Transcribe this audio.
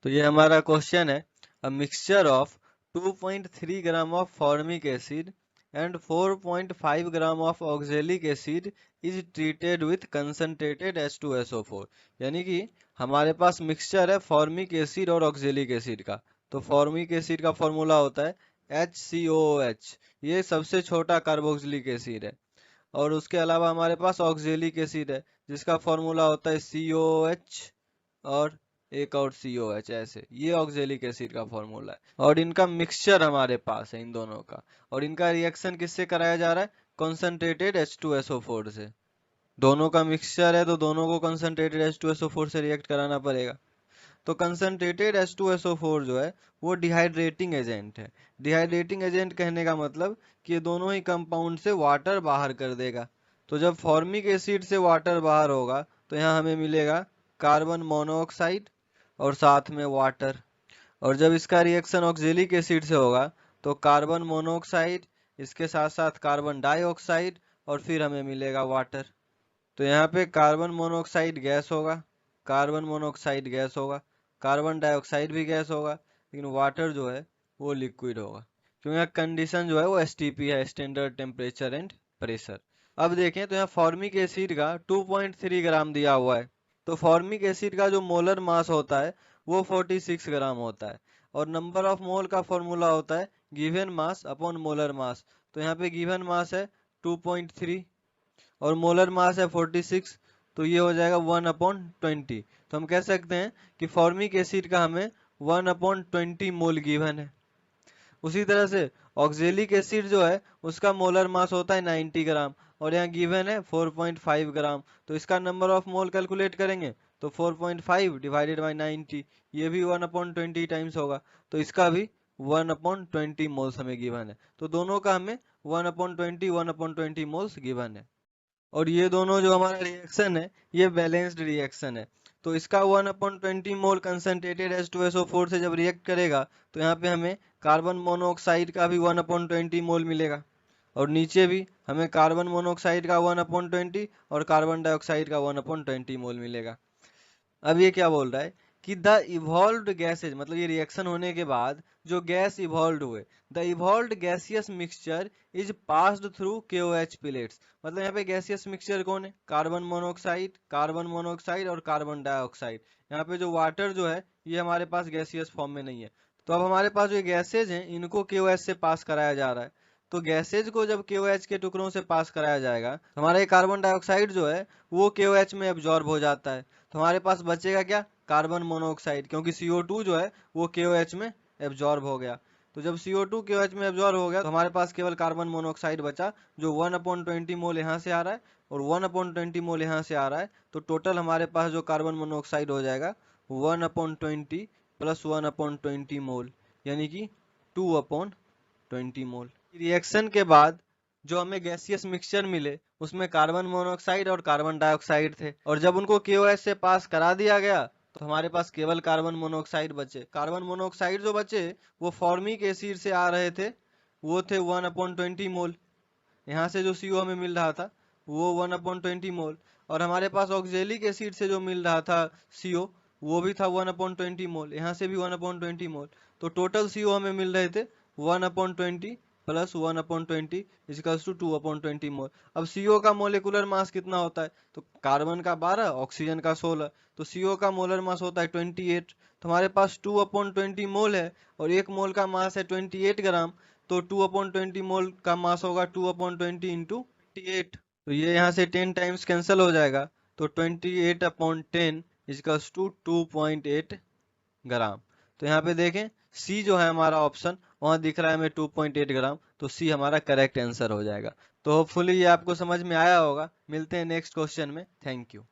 तो ये हमारा क्वेश्चन है, a mixture of 2.3 gram of formic acid and 4.5 gram of oxalic acid is treated with concentrated H2SO4। यानी कि हमारे पास मिक्सचर है फॉर्मिक एसिड और ऑक्जेलिक एसिड का। तो फॉर्मिक एसिड का फॉर्मूला होता है HCOOH, ये सबसे छोटा कार्बोक्सिलिक एसिड है। और उसके अलावा हमारे पास ऑक्जेलिक एसिड है जिसका फॉर्मूला होता है COOH और एक और COH। ऐसे ये ऑक्जेलिक एसिड का फॉर्मूला है और इनका मिक्सचर हमारे पास है इन दोनों का। और इनका रिएक्शन किससे कराया जा रहा है? कंसंट्रेटेड H2SO4 से। दोनों का मिक्सचर है तो दोनों को कंसंट्रेटेड H2SO4 से रिएक्ट कराना पड़ेगा। तो कंसंट्रेटेड H2SO4 जो है वो डिहाइड्रेटिंग एजेंट है। डिहाइड्रेटिंग एजेंट कहने का मतलब कि ये दोनों ही कंपाउंड से वाटर बाहर कर देगा। तो जब फॉर्मिक एसिड से वाटर बाहर होगा तो यहाँ हमें मिलेगा कार्बन मोनोऑक्साइड और साथ में वाटर। और जब इसका रिएक्शन ऑक्जेलिक एसिड से होगा तो कार्बन मोनोऑक्साइड, इसके साथ साथ कार्बन डाइऑक्साइड और फिर हमें मिलेगा वाटर। तो यहाँ पे कार्बन मोनोऑक्साइड गैस होगा, कार्बन मोनोऑक्साइड गैस होगा, कार्बन डाइऑक्साइड भी गैस होगा, लेकिन वाटर जो है वो लिक्विड होगा क्योंकि कंडीशन जो है वो STP है, स्टैंडर्ड टेम्परेचर एंड प्रेशर। अब देखें तो यहाँ फॉर्मिक एसिड का 2.3 ग्राम दिया हुआ है। तो फॉर्मिक एसिड का जो मोलर मास होता है वो 46 ग्राम होता है और नंबर ऑफ मोल का फॉर्मूला होता है given mass upon molar mass. तो यहाँ पे गिवन मास है 2.3 और मोलर मास है 46, तो ये हो जाएगा 1/20। तो हम कह सकते हैं कि फॉर्मिक एसिड का हमें 1/20 मोल गिवन है। उसी तरह से ऑक्जेलिक एसिड जो है उसका मोलर मास होता है 90 ग्राम और यहाँ गिवन है 4.5 ग्राम। तो इसका नंबर ऑफ मोल कैलकुलेट करेंगे तो 4.5 डिवाइडेड बाई 90, ये भी 1/20 टाइम्स होगा। तो इसका भी 1/20 मोल्स हमें गिवन है। तो दोनों का हमें 1/20 मोल्स गिवन है। और ये दोनों जो हमारा रिएक्शन है ये बैलेंस्ड रिएक्शन है। तो इसका 1/20 मोल कंसंट्रेटेड H2SO4 से जब रिएक्ट करेगा तो यहाँ पे हमें कार्बन मोनोऑक्साइड का भी 1/20 मोल मिलेगा और नीचे भी हमें कार्बन मोनोऑक्साइड का 1/20 और कार्बन डाइऑक्साइड का 1/20 मोल मिलेगा। अब ये क्या बोल रहा है कि द इवॉल्व्ड गैसेज, मतलब ये रिएक्शन होने के बाद जो गैस इवॉल्व हुए, the evolved gaseous mixture is passed through KOH plates. मतलब यहाँ पे गैसियस मिक्सचर कौन है? कार्बन मोनोऑक्साइड और कार्बन डाइऑक्साइड। यहाँ पे जो वाटर जो है ये हमारे पास गैसियस फॉर्म में नहीं है। तो अब हमारे पास जो गैसेज हैं इनको KOH से पास कराया जा रहा है। तो गैसेज को जब KOH के टुकड़ों से पास कराया जाएगा तो हमारा ये कार्बन डाइऑक्साइड जो है वो KOH में एब्जॉर्ब हो जाता है। तो हमारे पास बचेगा क्या? कार्बन मोनोऑक्साइड, क्योंकि CO2 जो है वो KOH में एब्जॉर्ब हो गया। तो जब CO2 KOH में एब्जॉर्ब हो गया तो हमारे पास केवल कार्बन मोनोऑक्साइड बचा जो 1/20 मोल यहाँ से आ रहा है और 1/20 मोल यहाँ से आ रहा है। तो टोटल हमारे पास जो कार्बन मोनोऑक्साइड हो जाएगा 1/20 प्लस 1/20 मोल, यानी कि 2/20 मोल। रिएक्शन के बाद जो हमें गैसियस मिक्सचर मिले उसमें कार्बन मोनोऑक्साइड और कार्बन डाइऑक्साइड थे और जब उनको KOH से पास करा दिया गया तो हमारे पास केवल कार्बन मोनोऑक्साइड बचे। कार्बन मोनोऑक्साइड जो बचे वो फॉर्मिक एसिड से आ रहे थे, वो थे 1/20 मोल। यहाँ से जो CO हमें मिल रहा था वो 1/20 मोल और हमारे पास ऑक्जेलिक एसिड से जो मिल रहा था CO वो भी था 1/20 मोल, यहाँ से भी 1/20 मोल। तो टोटल CO हमें मिल रहे थे 1/20 प्लस 1/20 इजिकल्स टू 2/20 मोल। अब CO का मोलिकुलर मास कितना होता है? तो कार्बन का 12, ऑक्सीजन का 16, तो CO का मोलर मास होता है 28। तो हमारे पास 2/20 मोल है और एक मोल का मास है 28 ग्राम। तो 2/20 मोल का मास होगा 2/20 इंटू 28। तो ये यहाँ से 10 टाइम्स कैंसिल हो जाएगा तो 28/10 इजिकल्स टू 2.8 ग्राम। तो यहाँ पे देखें सी जो है हमारा ऑप्शन वहां दिख रहा है हमें 2.8 ग्राम, तो सी हमारा करेक्ट आंसर हो जाएगा। तो होपफुली ये आपको समझ में आया होगा। मिलते हैं नेक्स्ट क्वेश्चन में। Thank you.